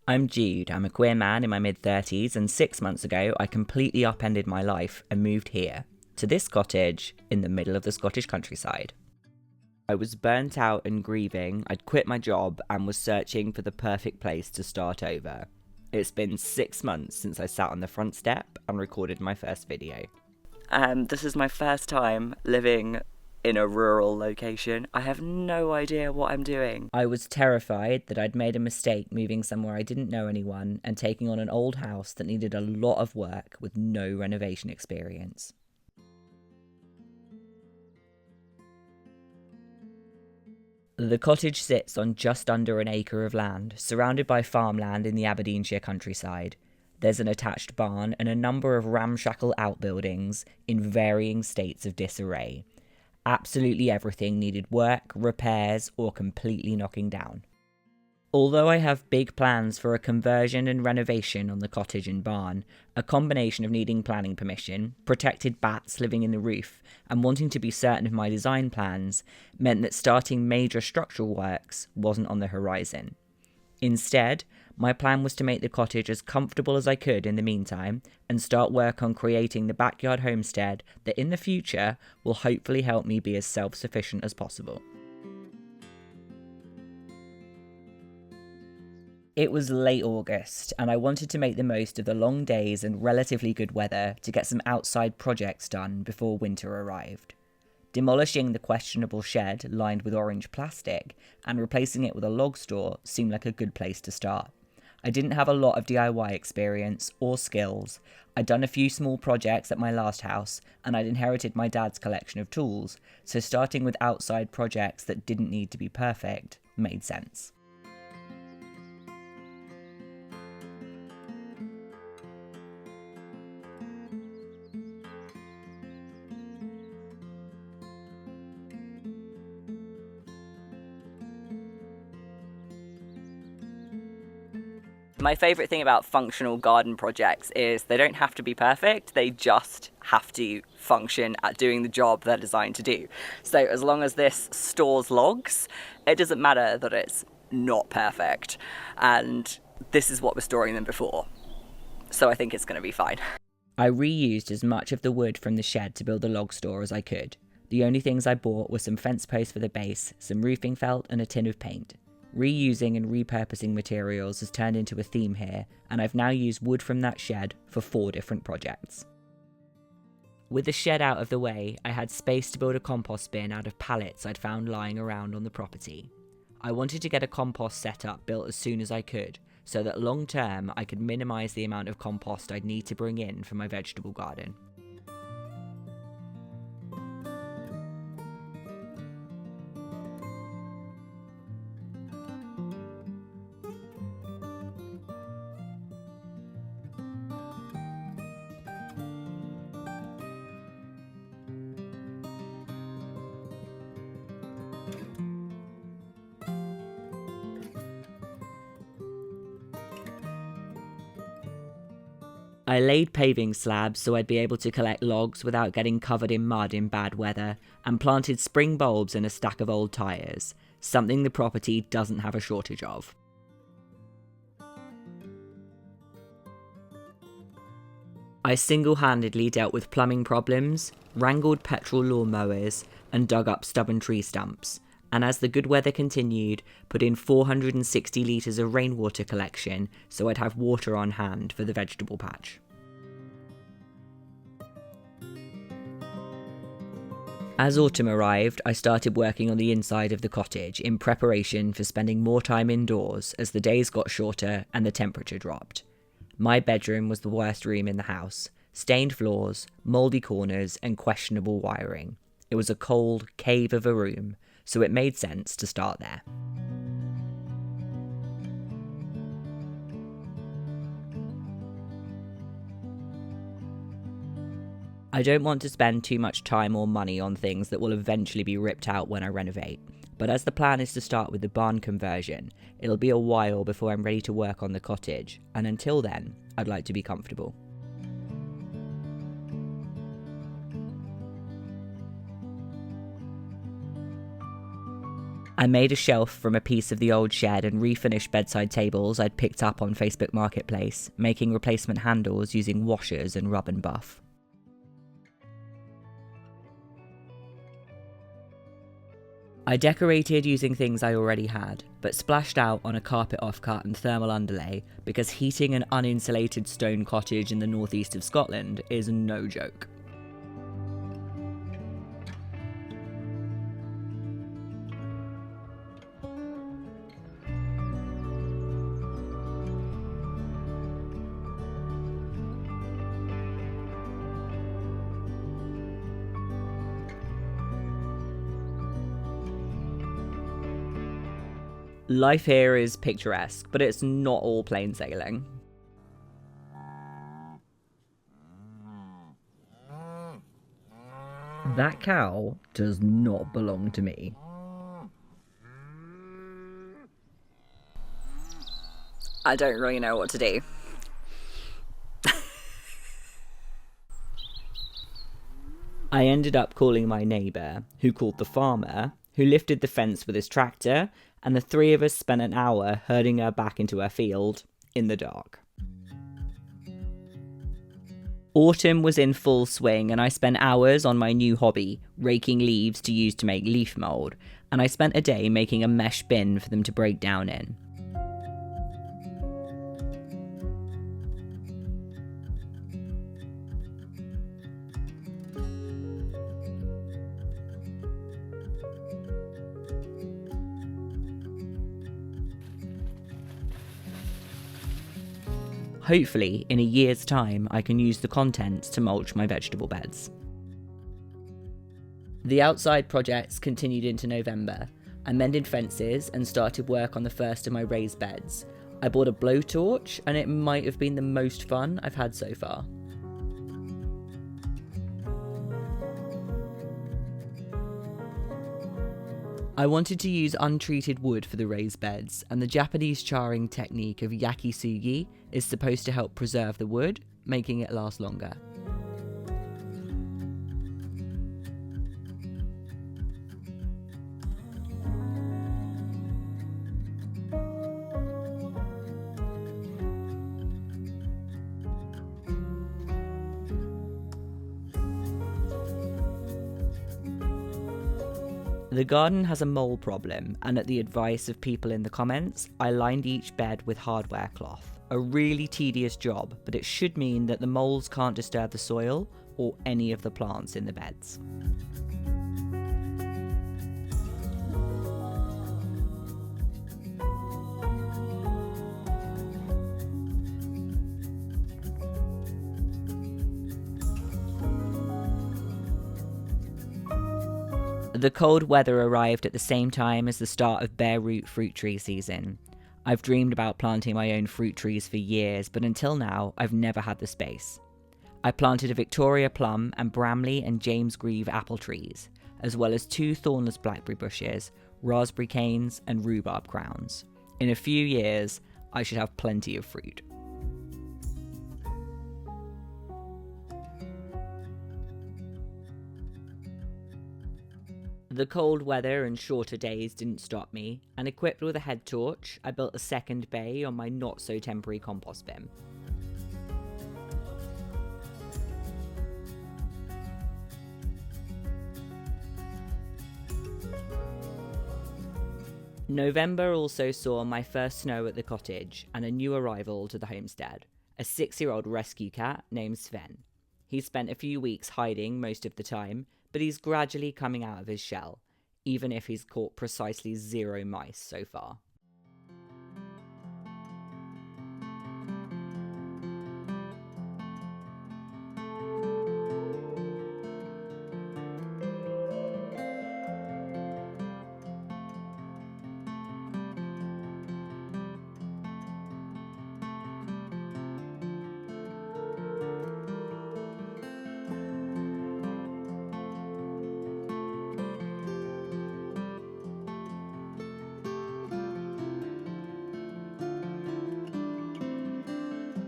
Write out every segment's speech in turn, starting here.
I'm Jude. I'm a queer man in my mid-30s, and 6 months ago I completely upended my life and moved here, to this cottage in the middle of the Scottish countryside. I was burnt out and grieving. I'd quit my job and was searching for the perfect place to start over. It's been 6 months since I sat on the front step and recorded my first video. This is my first time living in a rural location. I have no idea what I'm doing. I was terrified that I'd made a mistake moving somewhere I didn't know anyone and taking on an old house that needed a lot of work with no renovation experience. The cottage sits on just under an acre of land, surrounded by farmland in the Aberdeenshire countryside. There's an attached barn and a number of ramshackle outbuildings in varying states of disarray. Absolutely everything needed work, repairs, or completely knocking down. Although I have big plans for a conversion and renovation on the cottage and barn, a combination of needing planning permission, protected bats living in the roof, and wanting to be certain of my design plans meant that starting major structural works wasn't on the horizon. Instead, my plan was to make the cottage as comfortable as I could in the meantime and start work on creating the backyard homestead that in the future will hopefully help me be as self-sufficient as possible. It was late August, and I wanted to make the most of the long days and relatively good weather to get some outside projects done before winter arrived. Demolishing the questionable shed lined with orange plastic and replacing it with a log store seemed like a good place to start. I didn't have a lot of DIY experience or skills. I'd done a few small projects at my last house, and I'd inherited my dad's collection of tools, so starting with outside projects that didn't need to be perfect made sense. My favourite thing about functional garden projects is they don't have to be perfect, they just have to function at doing the job they're designed to do. So as long as this stores logs, it doesn't matter that it's not perfect. And this is what we're storing them before. So I think it's going to be fine. I reused as much of the wood from the shed to build a log store as I could. The only things I bought were some fence posts for the base, some roofing felt and a tin of paint. Reusing and repurposing materials has turned into a theme here, and I've now used wood from that shed for 4 different projects. With the shed out of the way, I had space to build a compost bin out of pallets I'd found lying around on the property. I wanted to get a compost setup built as soon as I could, so that long term I could minimise the amount of compost I'd need to bring in for my vegetable garden. I laid paving slabs so I'd be able to collect logs without getting covered in mud in bad weather, and planted spring bulbs in a stack of old tyres, something the property doesn't have a shortage of. I single-handedly dealt with plumbing problems, wrangled petrol lawnmowers, and dug up stubborn tree stumps, and as the good weather continued, put in 460 litres of rainwater collection so I'd have water on hand for the vegetable patch. As autumn arrived, I started working on the inside of the cottage in preparation for spending more time indoors as the days got shorter and the temperature dropped. My bedroom was the worst room in the house, stained floors, mouldy corners and questionable wiring. It was a cold cave of a room, so it made sense to start there. I don't want to spend too much time or money on things that will eventually be ripped out when I renovate, but as the plan is to start with the barn conversion, it'll be a while before I'm ready to work on the cottage, and until then, I'd like to be comfortable. I made a shelf from a piece of the old shed and refinished bedside tables I'd picked up on Facebook Marketplace, making replacement handles using washers and rub and buff. I decorated using things I already had, but splashed out on a carpet offcut and thermal underlay because heating an uninsulated stone cottage in the northeast of Scotland is no joke. Life here is picturesque, but it's not all plain sailing. That cow does not belong to me. I don't really know what to do. I ended up calling my neighbour, who called the farmer, who lifted the fence with his tractor, and the three of us spent an hour herding her back into her field, in the dark. Autumn was in full swing and I spent hours on my new hobby, raking leaves to use to make leaf mould, and I spent a day making a mesh bin for them to break down in. Hopefully, in a year's time, I can use the contents to mulch my vegetable beds. The outside projects continued into November. I mended fences and started work on the first of my raised beds. I bought a blowtorch, and it might have been the most fun I've had so far. I wanted to use untreated wood for the raised beds, and the Japanese charring technique of yakisugi is supposed to help preserve the wood, making it last longer. The garden has a mole problem, and at the advice of people in the comments, I lined each bed with hardware cloth. A really tedious job, but it should mean that the moles can't disturb the soil or any of the plants in the beds. The cold weather arrived at the same time as the start of bare root fruit tree season. I've dreamed about planting my own fruit trees for years, but until now, I've never had the space. I planted a Victoria plum and Bramley and James Grieve apple trees, as well as 2 thornless blackberry bushes, raspberry canes, and rhubarb crowns. In a few years, I should have plenty of fruit. The cold weather and shorter days didn't stop me, and equipped with a head torch, I built a second bay on my not-so-temporary compost bin. November also saw my first snow at the cottage and a new arrival to the homestead, a 6-year-old rescue cat named Sven. He spent a few weeks hiding most of the time, but he's gradually coming out of his shell, even if he's caught precisely 0 mice so far.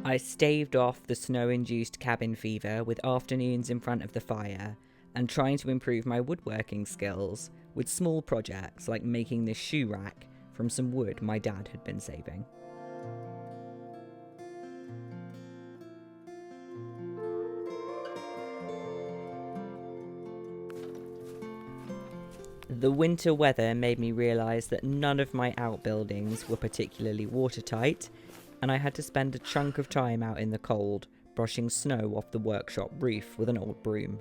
I staved off the snow-induced cabin fever with afternoons in front of the fire and trying to improve my woodworking skills with small projects like making this shoe rack from some wood my dad had been saving. The winter weather made me realise that none of my outbuildings were particularly watertight, and I had to spend a chunk of time out in the cold, brushing snow off the workshop roof with an old broom.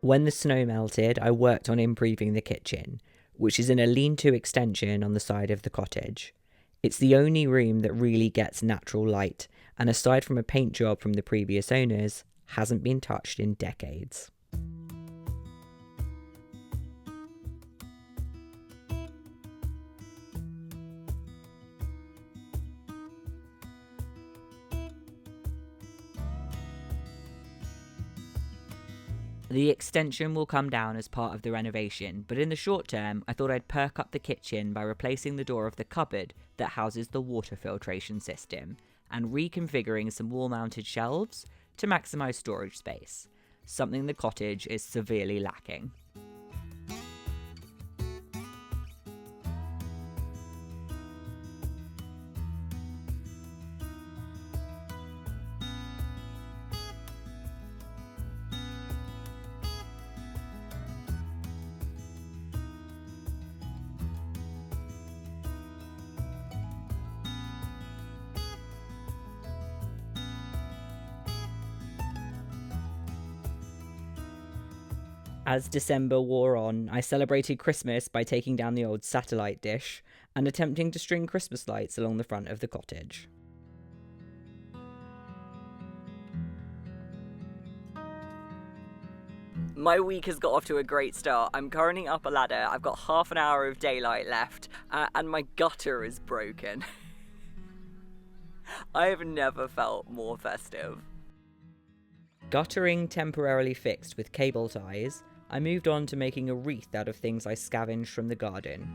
When the snow melted, I worked on improving the kitchen, which is in a lean-to extension on the side of the cottage. It's the only room that really gets natural light, and aside from a paint job from the previous owners, hasn't been touched in decades. The extension will come down as part of the renovation, but in the short term, I thought I'd perk up the kitchen by replacing the door of the cupboard that houses the water filtration system, and reconfiguring some wall-mounted shelves to maximise storage space, something the cottage is severely lacking. As December wore on, I celebrated Christmas by taking down the old satellite dish and attempting to string Christmas lights along the front of the cottage. My week has got off to a great start. I'm currently up a ladder, I've got half an hour of daylight left, and my gutter is broken. I have never felt more festive. Guttering temporarily fixed with cable ties, I moved on to making a wreath out of things I scavenged from the garden.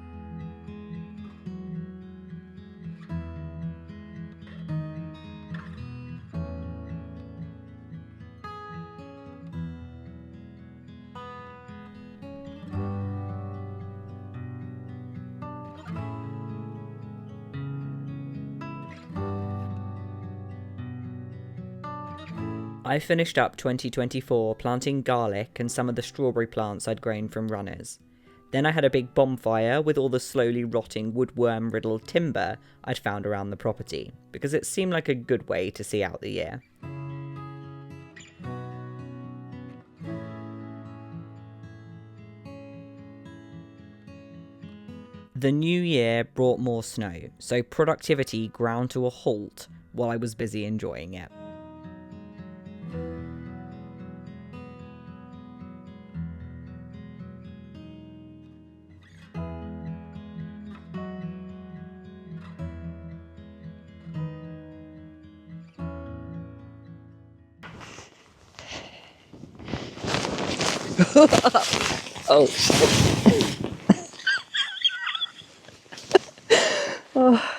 I finished up 2024 planting garlic and some of the strawberry plants I'd grown from runners. Then I had a big bonfire with all the slowly rotting woodworm-riddled timber I'd found around the property, because it seemed like a good way to see out the year. The new year brought more snow, so productivity ground to a halt while I was busy enjoying it. Oh shit. Oh.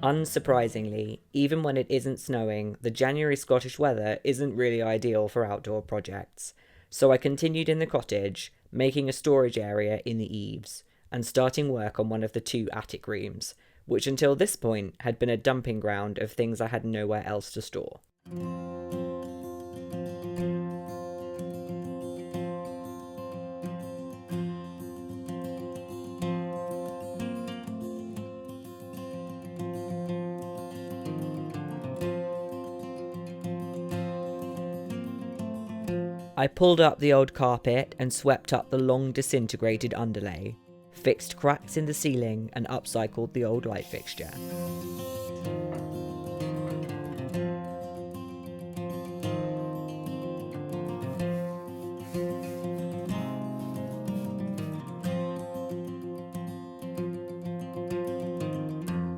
Unsurprisingly, even when it isn't snowing, the January Scottish weather isn't really ideal for outdoor projects. So I continued in the cottage, making a storage area in the eaves, and starting work on one of the 2 attic rooms, which until this point had been a dumping ground of things I had nowhere else to store. I pulled up the old carpet and swept up the long disintegrated underlay, fixed cracks in the ceiling and upcycled the old light fixture.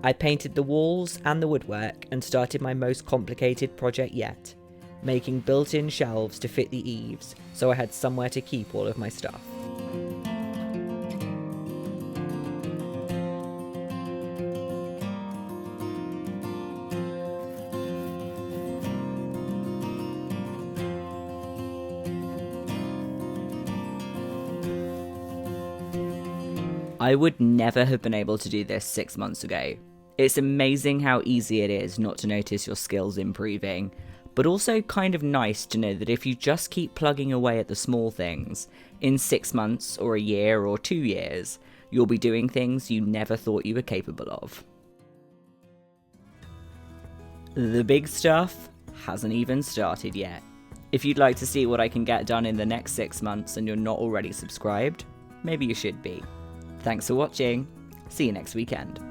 I painted the walls and the woodwork and started my most complicated project yet, making built-in shelves to fit the eaves so I had somewhere to keep all of my stuff. I would never have been able to do this 6 months ago. It's amazing how easy it is not to notice your skills improving, but also kind of nice to know that if you just keep plugging away at the small things, in 6 months or a year or 2 years, you'll be doing things you never thought you were capable of. The big stuff hasn't even started yet. If you'd like to see what I can get done in the next 6 months and you're not already subscribed, maybe you should be. Thanks for watching. See you next weekend.